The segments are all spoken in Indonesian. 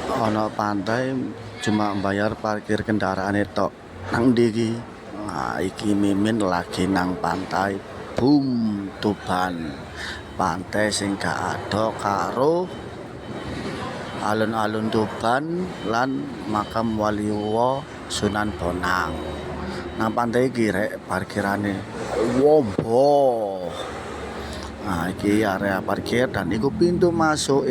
Ono pantai cuma bayar parkir kendaraan itu nang ndi iki. Nah, iki Mimin lagi nang pantai Bum Tuban. Pantai sing gak ado karo alun-alun Tuban lan makam Waliwo Sunan Bonang. Nang pantai iki rek parkirane wombo. Nah, iki area parkir dan iku pintu masuk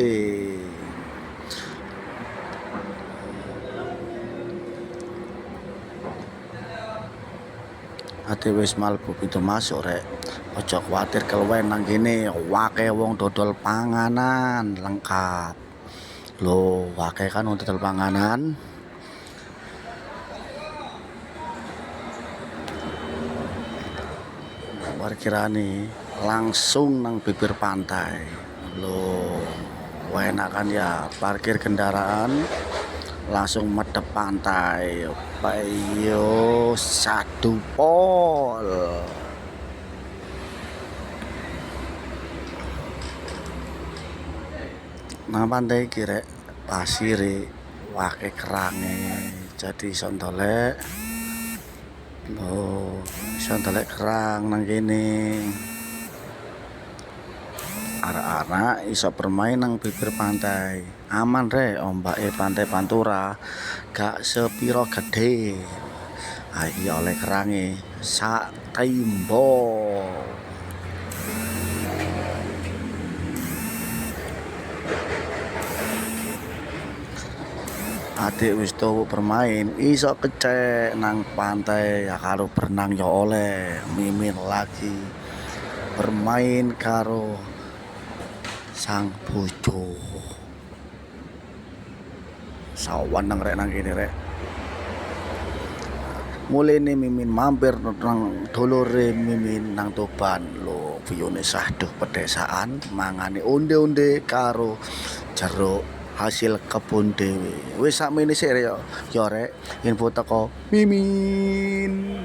ate wis mlebu pintu masuk rek. Ojo kuwatir keluwen nang kene, wake wong dodol panganan lengkap. Lho, wake kan wong dodol panganan. Parkirane langsung nang bibir pantai. Lho, enakan ya parkir kendaraan langsung medep pantai. Payo satu pol. Nang pantai iki rek pasire wake kerange. Jadi iso ndolek. Lho, iso ndolek kerang nang kene. Anak-anak iso bermain nang bibir pantai. Aman rek, ombake pantai Pantura gak sepiro gede. Iki oleh kerange sak timbo. Adik wis tuh bermain iso kecek nang pantai ya karo berenang ya oleh. Mimin lagi bermain karo sang bojo. Sawan nang rek nang kene rek. Mulene Mimin mampir nang dulure Mimin nang Tuban. Lho, view-ne sahduh pedesaan, mangane onde-onde karo jeruk hasil kebun dhewe. Wis sakmene sik rek ya rek info teko Mimin.